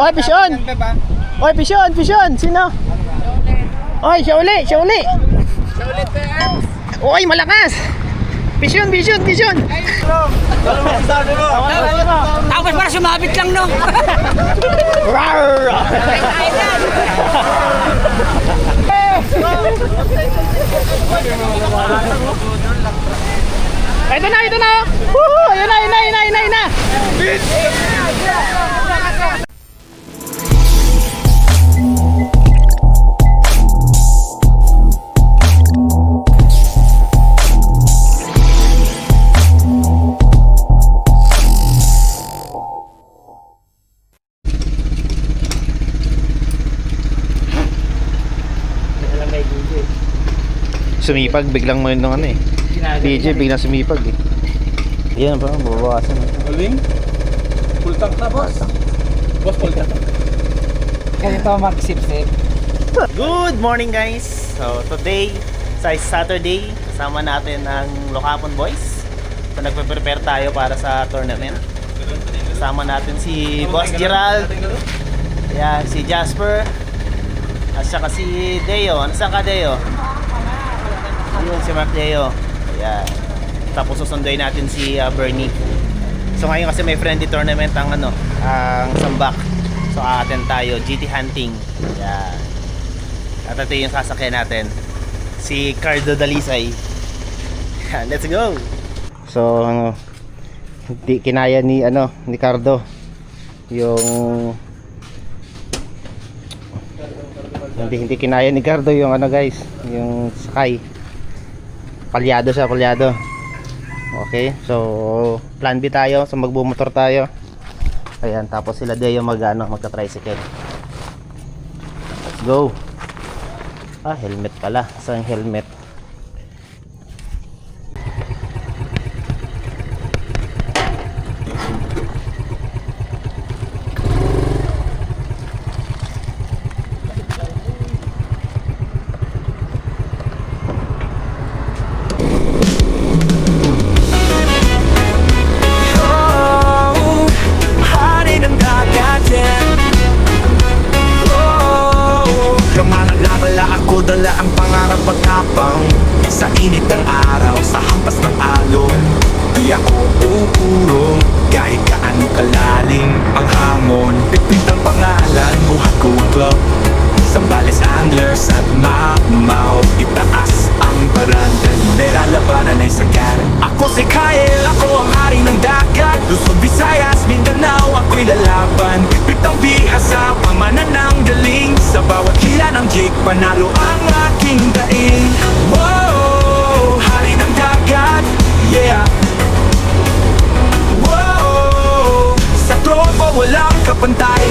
Oy, Pisyon! Oy, Pisyon! Pisyon! Sino? Oy, siya uli! Siya uli! Oy, malakas! Pisyon! Pisyon! Pisyon! Tapos para sumabit lang, no? Ito na! Ito na! Woohoo! Ayun na! Ayun na! Ayun na! Ayun na! Sumipag, biglang mo yun ng ano eh. DJ, biglang sumipag eh. Yan pa, babawasan eh. Aling? Full tank na, boss. Boss, full tank. Ganito mag-sip-sip. Good morning guys! So today, sa Saturday, kasama natin ang Lokapon Boys. So nagpe-prepare tayo para sa tournament. Kasama natin si Boss Gerald. Yan, si Jasper. At saka si Deo. Ano saan ka, Deo? Ayun, si Mark Deo. Ayan. Tapos susunduin natin si Bernie. So ngayon kasi may friendly tournament ang ang Sambak. So aaten tayo, GT hunting. Ayan. At ito yung sasakyan natin, si Cardo Dalisay. Ayan, let's go. So hindi kinaya ni ni Cardo yung hindi kinaya ni Cardo yung guys, yung sakay. Palyado siya, palyado. Okay, so plan B tayo, so magbumotor tayo. Ayan, tapos sila Deo magka-tricycle. Let's go. Helmet pala. Saan helmet? Dala ang pangarap pagkapang sa init ng araw, sa hampas ng alon. Di ako uurong kahit kaano kalalim ang hamon. Pipit ang pangalan, buhat ko ang club. Sambales Anglers at Mamaw. Itaas ang barandan, nilalabanan ay sagan. Ako si Kyle, ako ang hari ng dagat. Luzon, Visayas, Mindanao, ako'y lalaban. Pipit ang bihasa, pamanan ng galing. Sa bawat hila ng jig, panalo ang aking daing. Whoa, hari ng dagat, yeah. Whoa, sa tropa walang kapantay.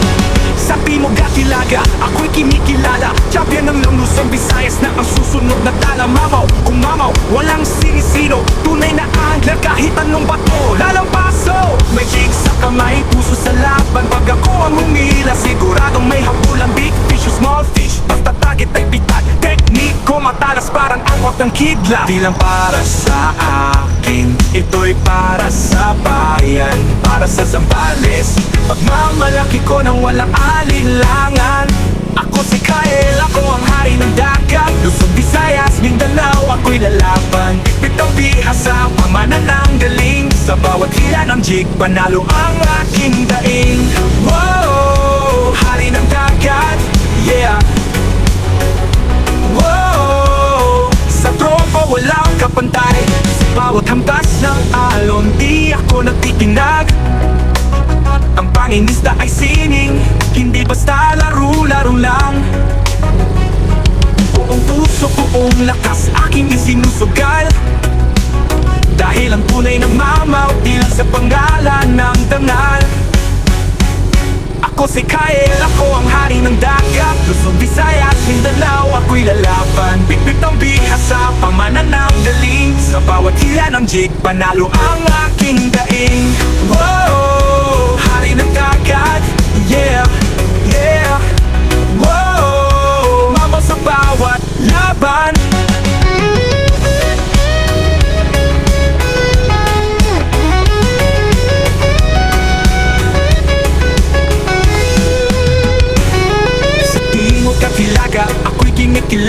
Sa Timog at Hilaga, ako'y kinikilala. Champion ng Luzon, Visayas na ang susunod na tala. Mamaw, kung mamaw, walang sinisino. Tunay na angler kahit anong bato lalampaso. May jig sa kamay, puso sa laban. Pag ako ang humila, siguradong may hapulan. Big fish o small fish, basta target ay bitag. Teknik ko matalas parang angkot ng kidlat. Di lang para sa akin, ito'y para sa bayan. Para sa Zambales, pagmamalaki ko ng walang alilangan. Ako si Kyle, ako ang hari ng dagat. Luzon, Visayas, Mindanao, ako'y lalaban. Ipit ang bihasa, pamanan ng galing. Sa bawat hila ng jig, panalo ang aking daing. Whoa, hari ng dagat, yeah. Whoa, sa tropa walang kapantay. Sa bawat hampas ng alon, di ako nagtitinag. Ang pangingisda ay sining, hindi basta laro-laro lang. Buong puso, buong lakas, aking isinusugal. Dahil ang tunay ng mamaw, di lang sa pangalan ng dangal. Ako si Kyle, ako ang hari ng dagat. Luzon, Visayas, Mindanao, ako'y lalaban. Bitbit ang bihasa, pamanan ng galing. Sa bawat hila ng jig, panalo ang aking daing. Whoa, hari ng dagat, yeah, yeah. Whoa, mamaw sa bawat laban.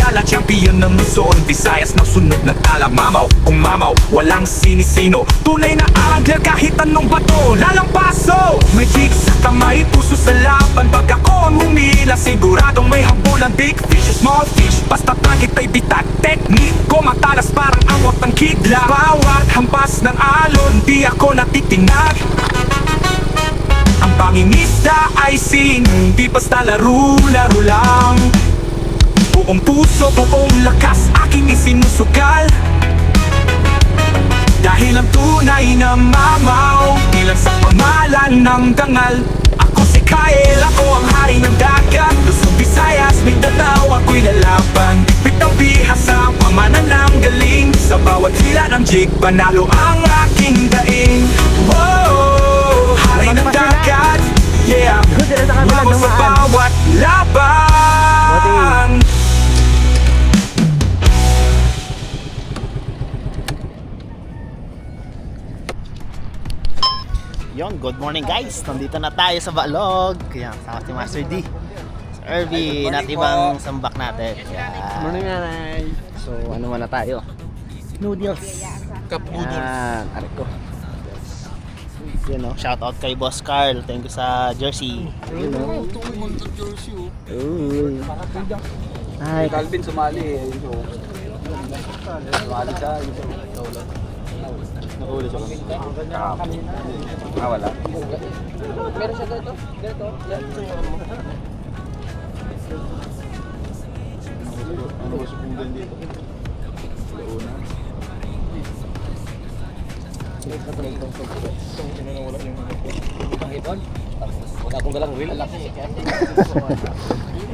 kinikilala, champion ng Luzon, Visayas ng sunod na tala. Mamaw, kung mamaw, walang sinisino, tunay na angler kahit anong bato lalampaso. May jig sa kamay, puso sa laban. Pag ako ang humila, siguradong may habulan. Big fish, small fish, basta target ay bitat. Technique ko matalas parang awat ng kidla. Bawat hampas ng alon, di ako natitinag. Ang pangingisda ay di basta laro-laro lang. Buong puso, buong lakas, aking isinusugal. Dahil ang tunay na mamaw, di lang sa pamalan ng dangal. Ako si Kyle, ako ang hari ng dagat. Luzon, Visayas, Mindanao, ako'y lalaban. Bit ng bihasa, pamanan ng galing. Sa bawat hila ng jig, panalo ang aking daing. Whoa, hari ng dagat, yeah. Mula ko sa bawat laban. Yon, good morning guys. Nandito na tayo sa Balog. Yan, sa si Master D. Sa Irvin at ibang sambak natin. Yan. Morning, nanay. So, ano muna tayo? Noodles. Cup noodles. Yan, aray ko. Yun o, shout out kay Boss Carl. Thank you sa jersey. Yun o. Uy. Ay, Calvin sumali eh. Sumali siya. Nakahuli siya kami. Wala. Meron siya dito? Dito? Ano ba supundan dito? Launa. Wala akong galang wheel.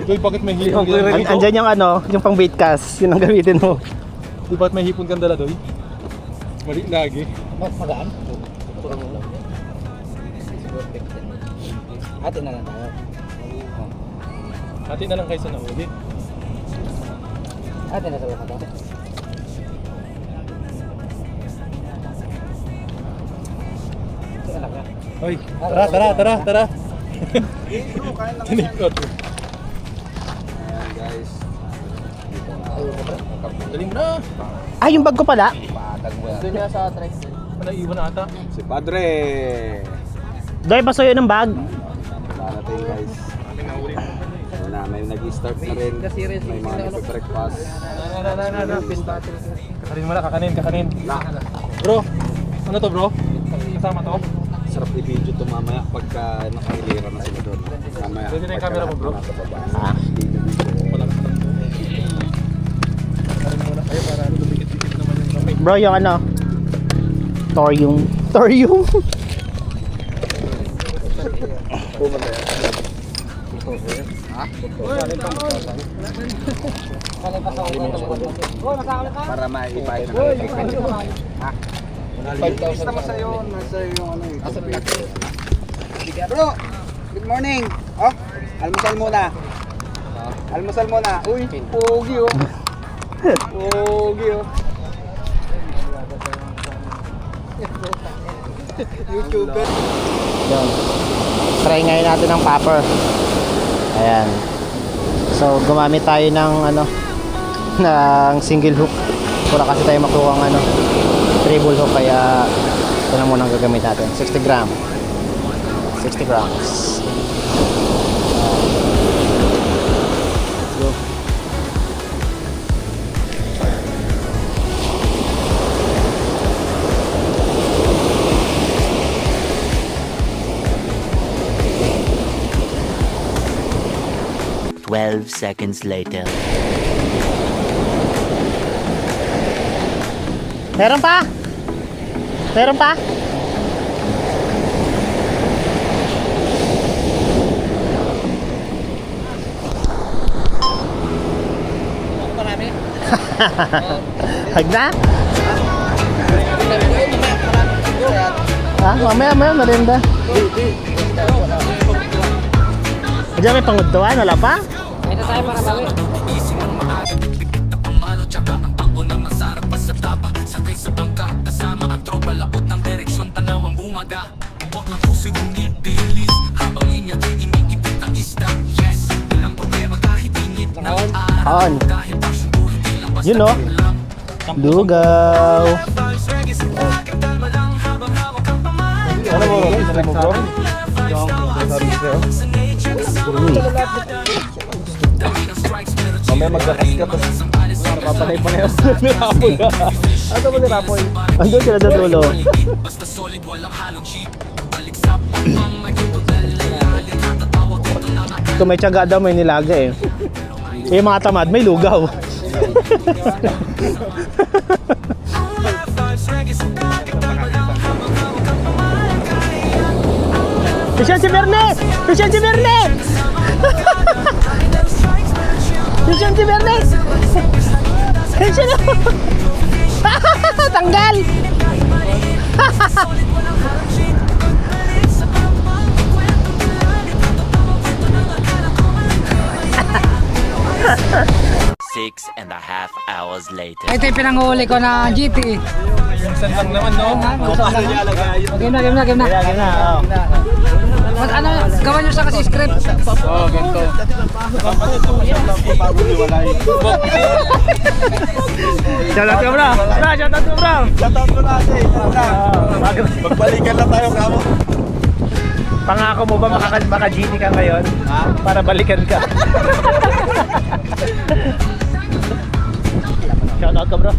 Doy, bakit may hipon ka dala? andyan yung ano, yung pang bait cast. Yun ang gamitin mo. Doy, bakit may hipon kang dala, Doy? Mali lagi. Magaan? Ate na lang tayo. Hati na lang kayo sa naulit. Ate na sa mga tayo. Hoy, tara. Tinikot. Guys. Dali mo na. Ah, yung bag ko pala. Doon niya sa track. Ano, iwan na ata? Si Padre! Doy, pasoyo ng bag. Darating guys. Ayun na, may nag-start na rin. May mga nagpe-breakfast. Kakanin. Bro, ano to bro? Kasama to? Sarap i-video to mamaya pagka nakahilira na sila doon. Mamaya. Pwede na yung camera mo, bro? Nasa baba. Ah. Bro, yung ano? Torium. Para maipahit na. Basta mo sa'yo. Nasa yung ano eh. Bro! Good morning! Oh, almusal muna. Almusal muna. Uy, pogi oh. Pogi oh. YouTuber. Yun. Try ngayon natin ng popper. Ayan. So, gumamit tayo ng ano, ng single hook. Wala kasi tayo makuha ng ano, treble hook, kaya ito na muna ang gagamit natin. 60 gram. 60 grams. Let's go. Seconds later. Meron pa? Meron pa? Marami. Hag na? Ah, mamaya merinda. Diyan may pangudtuan, wala pa? Ito tayo para bawi. On. Yun no? Lugaw. Ano mo? Ano mo bro? Uy. Mamaya magkakas ka tapos papanay pa na yun. Nirapoy ka. Ano ba nirapoy? Andun sila sa dulo. Kung may tiyaga daw, may nilaga eh. Eh, yung mga tamad, may lugaw. Pisyan si Berne! Pisyan si Berne! Pisyan si Berne! Pisyan na! Tanggal! Six and a half hours later. Ito yung pinanghuli ko na GT. Minsan lang naman no? Game na. Game na, oh. Mas ano, gawan nyo sa kasi script. Oo, ganito. Shoutout ka bro! Bro, shoutout ka bro! Shoutout ko natin. Magbalikan na tayo kamo. Pangako mo ba maka-GT ka ngayon? Ha? Para balikan ka. Shoutout ka bro.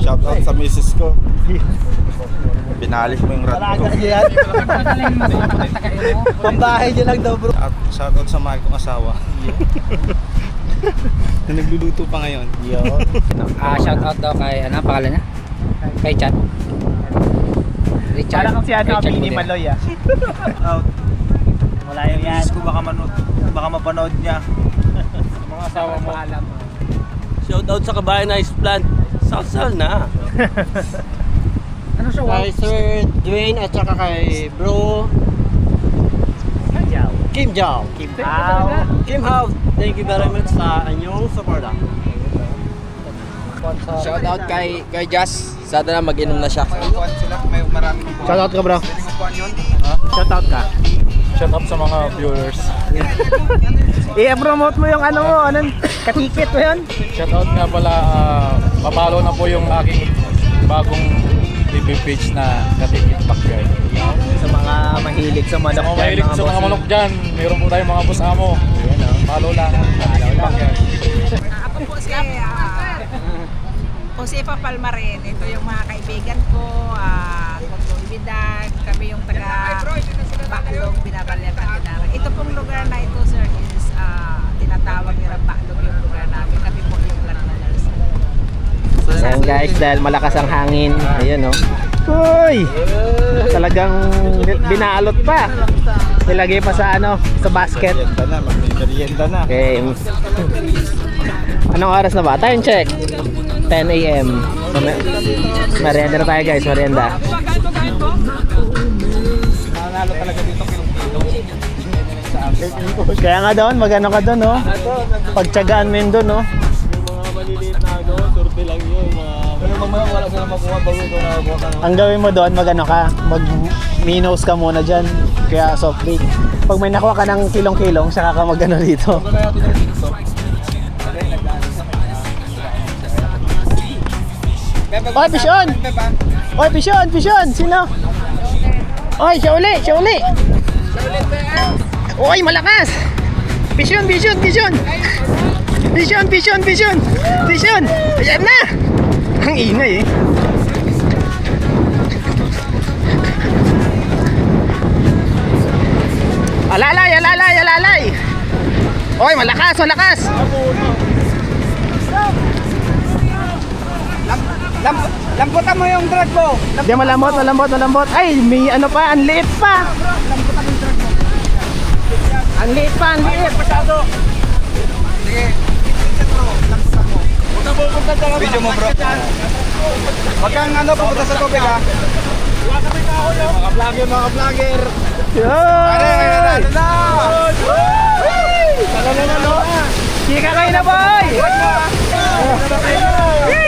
Shoutout sa misis ko. Binalis mo yung rat ko. yan. Pambahay niya lang daw bro. At shoutout sa mahal kong asawa. Na nagluluto pa ngayon. Yo. Shout out daw kay, ano, pangalan niya? Kay Chat. Richard. Para kang si ano, Richard Bini Budel. Maloy ah. Out. Wala yung yan. Misis ko baka mapanood niya. Mga asawa mo. Shoutout sa Kabayan Ice Plant. Saksal na. Ano siya? Kay Sir Dwayne at saka kay Bro Kim Jao. Kim Hao, thank you very much sa inyong suporta. Shout out kay Jazz. Sana na mag-inom na siya. Kuhan sila, may maraming Shoutout ka bro. kuhan yun. Shoutout ka. Shout out sa mga viewers. I-promote mo yung ano mo, anong katikit mo yun? Shout out nga pala, papalo na po yung aking bagong TV page na Katikit Backyard. Sa mga mahilig sa manok. Sa mga mahilig sa mga bossing. manok dyan, meron po tayong mga boss amo. Follow lang. Katikit Backyard. Ako po si Josefa Palmarin. Ito yung mga kaibigan ko, kontribidad, kami yung taga Baclog, binabalyakan Dinara. Ito pong lugar na ito, sir, is tinatawag nila Baclog yung lugar namin. Kami po yung landlords. Ayan guys, dahil malakas ang hangin. Ayun oh. Uy! Talagang binalot pa. Nilagay pa sa ano, sa basket. Merienda na, mag-merienda na. Okay. Anong oras na ba? Time check. 10 a.m. So, merienda na tayo guys, merienda. Nanalo talaga dito kilong-kilo. Kaya nga doon, magano ka doon, no? Pagtyagaan mo yun doon, no? Mga maliliit na ano, survey lang yun. Pero mamaya wala silang makuha bago ito nakakuha ka. Ang gawin mo doon, magano ka, mag-minos ka muna dyan. Kaya soft drink. Pag may nakuha ka ng kilong-kilong, saka ka magano dito. Kaya ito ng dito. Oy, Pishon! Oy, Pishon! Pishon! Sino? Oy, siya uli! Siya uli! Oy, malakas! Pishon! Pishon! Pishon! Pishon! Pishon! Pishon! Pishon! Ayan na! Ang ingay eh. Alalay! Alalay! Alalay! Oy, malakas! Malakas! Lamputan mo yung drag mo. Hindi, malambot, malambot, malambot. Ay, may ano pa, ang liit pa. Ang liit pa, ang liit. Sige. Video mo bro. Wag kang ano, pupunta sa tubig ha. Mga vlogger. Pare, ano na? Kika kayo na, boy!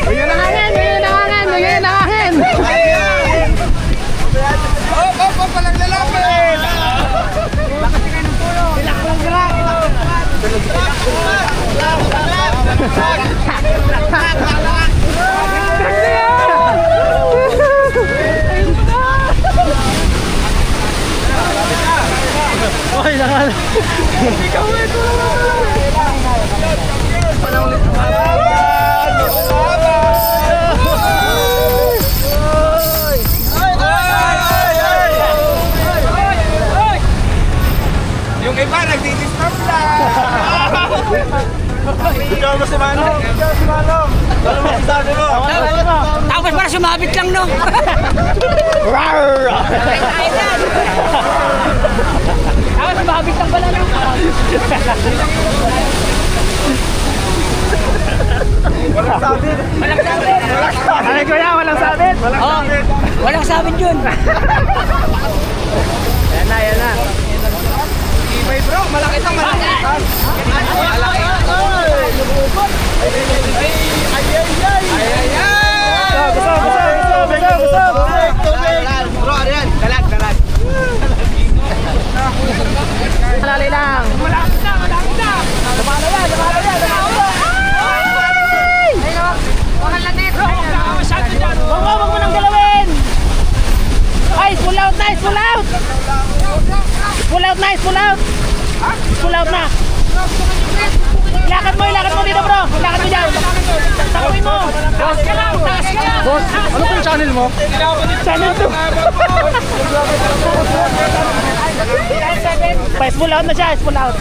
Bigyan ng hangin, bigyan ng hangin, bigyan ng hangin. Palang lalapit! Yung iba nagdi-disturb na. Ikaw ba si Manong? Ikaw si Manong! Ano mo sabi mo? Tapos para sumabit lang, no? Tapos sumabit lang pala, no? Walang sabit. Ay, kuya, walang sabit! Oh, walang sabit yun. Yan na. Ibay bro, malaki tang malaki. Malaki. Bro, ano yan? Dalag. Malali lang. Wag mo nang galawin. Ay, pull out. Pull out na. Ilakad mo dito, bro. Ilakad mo dyan. Takuin mo. Boss, ano pong channel mo? Channel 2. Pull out na siya. Pull out.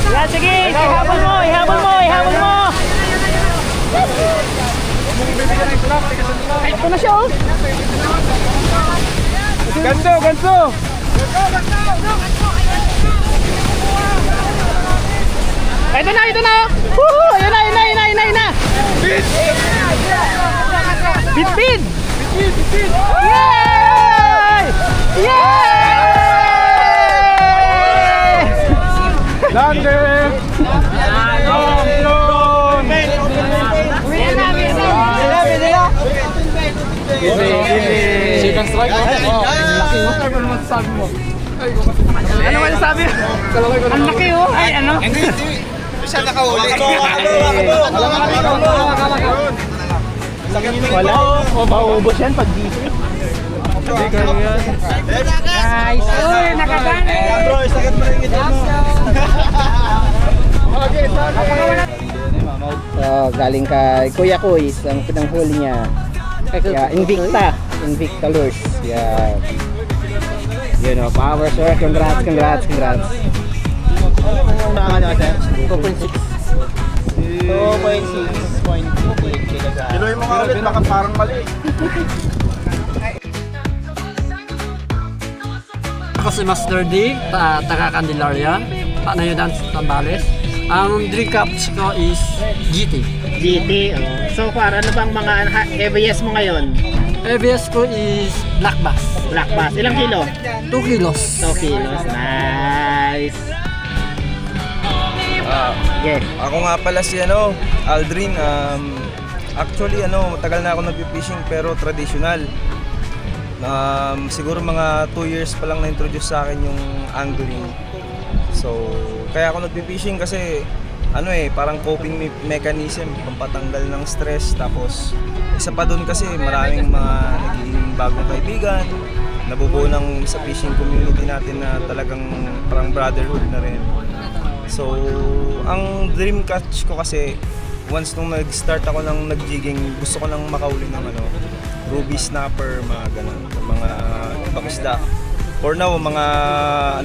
Yan, sige. Ihabol mo. Ito na siya, oh. Ganto. Ito na. Woohoo! Ayun na. Bitbit! Yay! Landing! Second strike. Ano man sabi? Ang laki, oh. Ay, ano? Hindi. Siya nakahuli. Wala. Maubos yan pag gising. Guys. Uy, nakagana. Bro, sakit mo rin ito mo. So, galing kay Kuya Kuis, ang pinanghuli niya. Yeah, Invicta Lures. Yeah. You know, power sir. Congrats. 2.6. 2.6. Kiloy mo nga ulit, baka parang mali. Ako si Master D, taga Candelaria, Panayunan, Tambales. Ang drink cups ko is GT. GT, oh. So far, ano bang mga ABS mo ngayon? ABS ko is Black Bass. Black Bass. Ilang kilo? 2 kilos. 2 kilos. Nice. Okay. Ako nga pala si Aldrin. Actually matagal na ako nagpi-fishing pero traditional. Siguro mga 2 years pa lang na-introduce sa akin yung angling. So, kaya ako nagpi-fishing kasi parang coping mechanism, pampatanggal ng stress. Tapos isa pa doon kasi maraming mga nagiging bagong kaibigan, nabubuo ng sa fishing community natin na talagang parang brotherhood na rin. So, ang dream catch ko kasi once nung nag-start ako ng nag-jigging, gusto ko nang makauli ng ruby snapper, mga ganun, mga ibang isda. For now, mga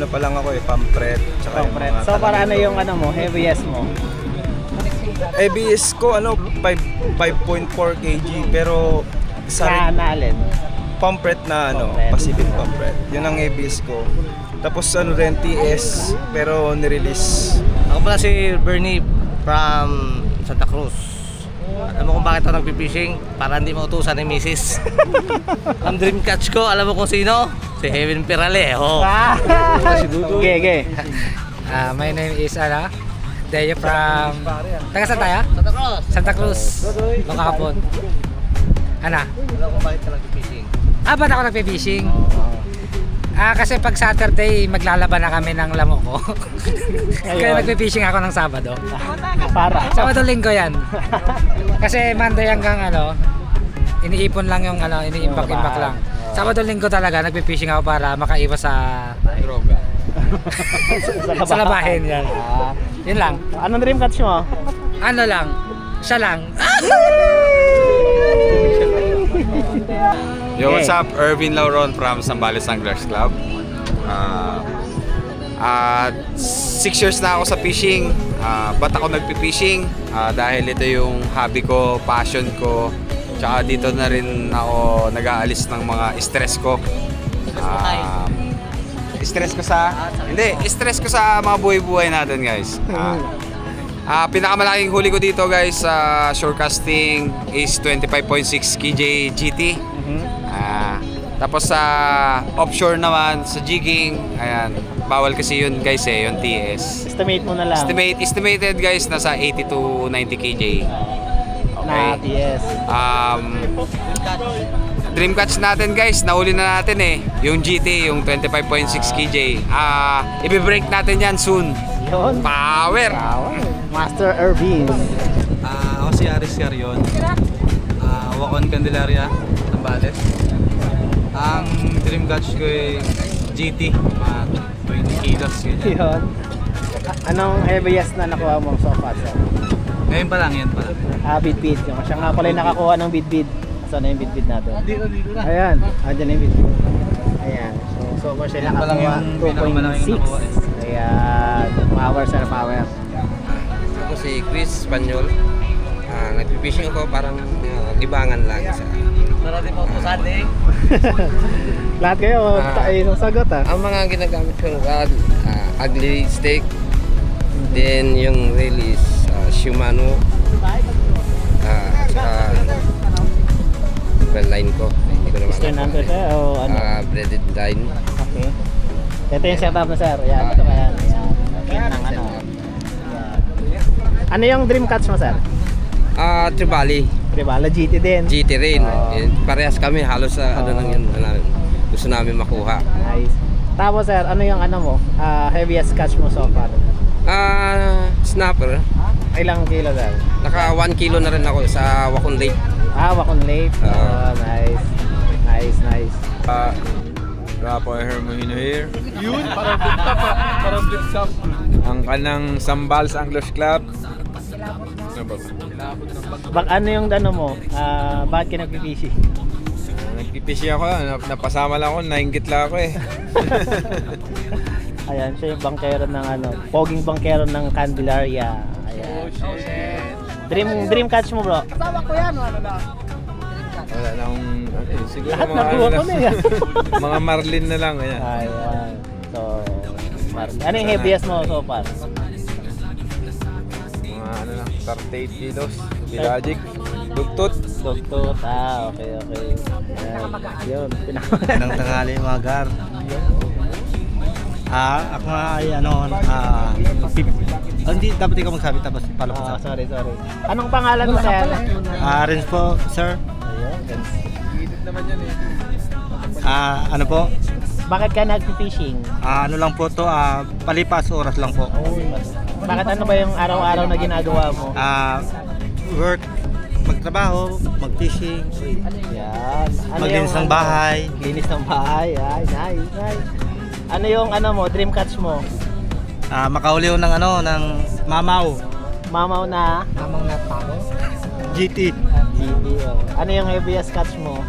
pa lang ako pampret, tsaka yung mga So para ano yung heaviest mo? ABS ko 5.4 kg pero Sa alin? pampret na Pampret. Pacific pampret. Yun ang ABS ko. Tapos rin TS pero ni-release. Ako pala si Bernie from Santa Cruz. Alam mo kung bakit ako nagpipishing? Para hindi mautusan ni Mrs. Ang dream catch ko, alam mo kung sino? Si Heaven Pirale. Oh. Si Dudu. Okay. My name is Deo from... Taga saan tayo? Santa Cruz. Santa Cruz. Makakapon. Ana? Alam mo kung bakit ka nagpipishing? Ba't ako nagpe-fishing? Kasi pag Saturday, maglalaban na kami ng lamok ko. Kaya nagpe-fishing ako ng Sabado. Para. Sabado linggo yan. Kasi Monday hanggang iniipon lang yung iniimbak-imbak lang. Sabado linggo talaga, nagpe-fishing ako para makaiwas sa droga. Sa labahin yan. Yun lang. Anong dream catch mo? Ano lang, siya lang. Yo, what's up? Ervin Lauron from Zambales Anglers Club. 6 years na ako sa fishing. Ba't ako nagpi-fishing? Dahil ito yung hobby ko, passion ko. Tsaka dito na rin ako nag-aalis ng mga stress ko. Stress ko sa mga buhay-buhay natin, guys. Pinakamalaking huli ko dito, guys, sa shore casting is 25.6 kg GT. Tapos sa offshore naman, sa jigging, ayan, bawal kasi yun, guys, yung TS. Estimate mo na lang. Estimated, guys, nasa 80 to 90 kg. Okay. Na TS. Dream catch natin, guys, nahuli na natin yung GT, yung 25.6 kg. Ibe-break natin yan soon. Yun. Power! Master Ervin. Ako si Aris Carion. Wakon Candelaria, Zambales. Ang dream catch ko ay GT, mga 20 kilos ganyan. Yun. Anong heaviest na nakuha mo so far, sir? Ngayon pa lang, yan pa lang. Bid-bid. Siya nga pala yung nakakuha ng bid-bid. Saan na yung bid-bid natin? Dito na. Ayan. Andyan na yung bid-bid. Ayan. So far siya Yan pa lang nakakuha yung pinakamalaking nakuha. 2.6. Ayan. Power, sir. Power. Ako si Chris Espanyol. Nagpipishing ako parang libangan lang sa... Marami mo utusan Lahat kayo, isang sagot Ang mga ginagamit kong rod, ugly stick, then yung reel is Shimano, saka line ko. Hindi ko naman Eastern number, sir? O ano? Braided line. Okay. Ito yung setup na, sir. Ayan. Ito kaya. Ayan. Ayan ng ano. Ayan. Ano yung dream catch mo, sir? Tribali. Tribala GT din. GT rin. Parehas kami, halos sa ano lang yun. Gusto namin makuha. Nice. Tapos, sir, ano yung ano mo? Heaviest catch mo so far? Snapper. Ilang kilo, sir? Naka 1 kilo na rin ako sa Wakon Lake. Wakon Lake. Nice. Nice. Rapo Hermino here. Yun, parang blitz up. Parang blitz up. Ang kanang Zambales Anglers Club. Ano yung ano mo? Bakit ka nagpipishing? Nagpipishing ako, napasama lang ako, nainggit lang ako Ayan, siya yung bangkero ng ano, poging bangkero ng Candelaria. Ayan. Dream catch mo, bro? Kasama ko yan, ano na? Wala na akong, siguro Lahat mga, nakuha ko na yan. mga marlin na lang. Ayan. Ayan. So, ano yung heaviest mo so far? Mga ano lang, 38 kilos, Bilagic, Dugtot. Dugtot, okay. Ayan. Yun, Nang tanghali mga gar. Ako nga ay hindi dapat ikaw magsabi tapos pala ko sa. Sorry. Anong pangalan mo, sir? Renz po, sir. Ayun. Ano po? Bakit ka nagpipishing? Ano lang po to, palipas oras lang po. Bakit ano ba yung araw-araw na ginagawa mo? Work, magtrabaho, mag-fishing, Yan. maglinis ng bahay. Linis ng bahay. Ay, nice. Ano yung dream catch mo? Makahuli ko ng ng mamaw. Mamaw na? Amang natalo. GT. GT. Ano yung heaviest catch mo?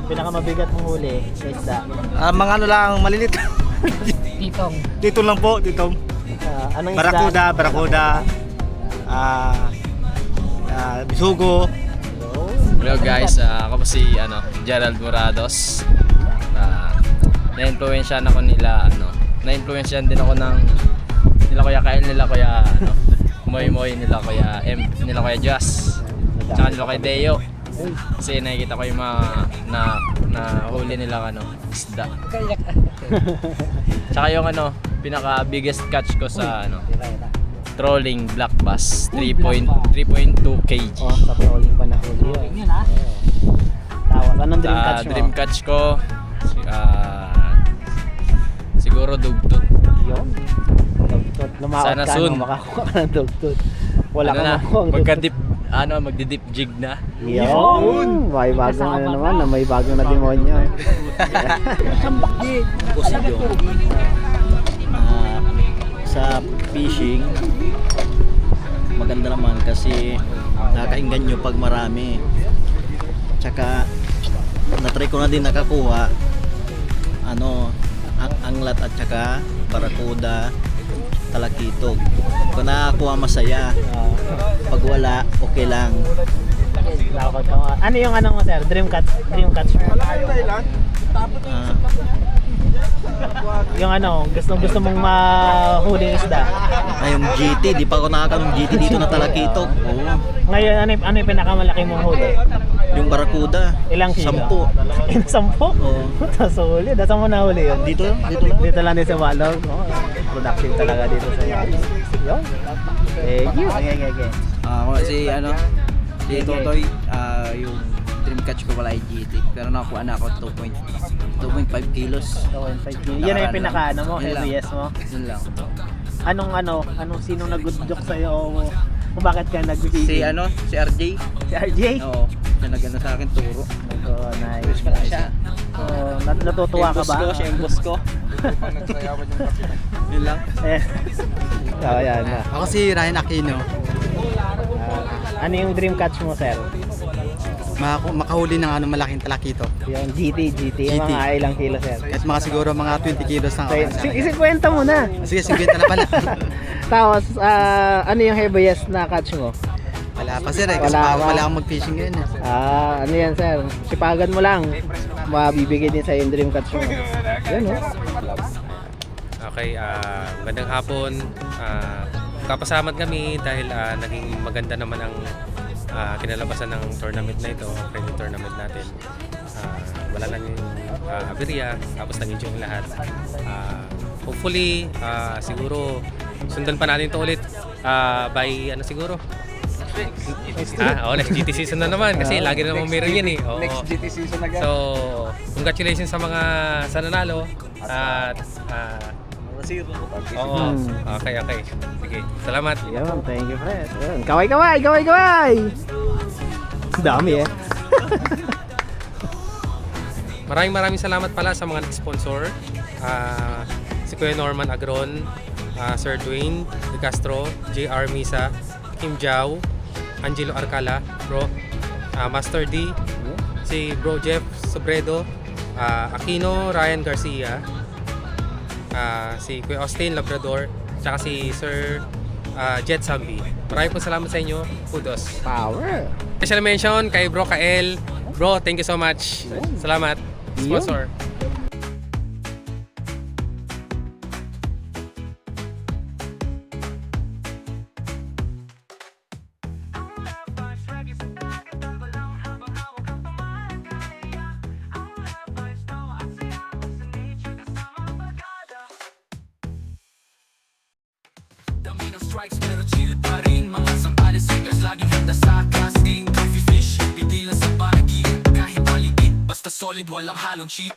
Pinakamabigat mong huli sa isda? Mga lang, malilit. Titong. Dito lang po, dito. Anong isda? Barakuda. Bisugo. Hello guys, ako po si Gerald Morados. Na-influensyan ako na-influensyan din ako ng nila Kuya Kyle, nila Kuya Moy, nila Kuya M, nila Kuya Jazz, tsaka nila Kuya Deo. Kasi nakikita ko yung mga na huli nila isda. Tsaka yung pinaka biggest catch ko sa trolling black bass 3.2 kg. Sa trolling pa nahuli yun. Tapos, anong dream Sa catch mo? dream catch ko, siguro dugtod. Yun. Dugtod. Lumakot Sana ka, soon. no? Makakuha ka ng dugtod. Wala Ano kang na, makuha ang magka-dip, magdi-dip jig na. Yun! May bagong ano naman, na may bagong na demonyo. Sa fishing maganda naman kasi nakakainggan nyo pag marami, tsaka natry ko na din nakakuha anglat at tsaka barakuda, talakito. Kung nakakuha masaya, pag wala okay lang. Lakot ka nga. Ano yung ano mo sir? Dream catch mo? Yung ano, gusto mong mahuling isda? Yung GT, di pa ako nakakanong GT dito na talakito. Oo. Ngayon, ano yung pinakamalaki mong huli? Yung barakuda, Ilang kilo? 10. 10? Oo. Tapos huli. Dito mo nahuli yun? Dito lang. Dito lang din sa Balog. Oh, productive talaga dito sa yun. Thank you. Okay. Ako si si Totoy, yung dream catch ko wala ay GT. Pero nakuha na ako 2.5 kilos. 2.5 kilo. Yan na yung pinaka mo, heaviest mo. Yun lang. Anong sino nag-good sa iyo? Kung bakit ka nag-video? Si RJ. Si RJ? Oo. Siya nagano sa akin turo. Oh, nice. Siya. Natutuwa ka ba? Siya yung boss ko. Yun lang. Yan na. Ako si Ryan Aquino. Ano yung dream catch mo, sir? Makahuli ng malaking talakito. Yung GT. Yung mga ilang kilo, sir? At mga siguro mga 20 kilos na ako. Isikwenta mo na. Sige, 50 na pala. Tapos, ano yung heaviest na catch mo? Wala pa sir kasi wala akong mag-fishing ngayon. Ano yan, sir? Sipagan mo lang. Mabibigay din sa yung dream catch mo. Yan, Okay, magandang hapon. Kapasamat kami dahil naging maganda naman ang kinalabasan ng tournament na ito, friendly tournament natin. Wala lang yung aberya, tapos nag-enjoy yung lahat. Hopefully, siguro sundan pa natin ito ulit by siguro? Next GT season na naman kasi lagi na naman meron yan eh. Next GT season agad. So, congratulations sa mga nanalo at okay. Sige, salamat. Yun, thank you, friend. Yun. Kaway! Dami eh. Maraming salamat pala sa mga nag-sponsor. Si Kuya Norman Agron, Sir Dwayne De Castro, JR Misa, Kim Jiao, Angelo Arcala, bro, Master D, si Bro Jeff Sobredo, Aquino Ryan Garcia, si Kuya Austin Labrador, tsaka si Sir Jet Sambi. Maraming po salamat sa inyo. Kudos. Power! Special mention kay Bro Kael. Bro, thank you so much. Salamat. Sponsor. Strikes pero chill pa rin. Mga sampales seekers laging handa sa casting. Trophy fish, hindi lang sa barangay. Kahit maliit, basta solid, walang halong cheap.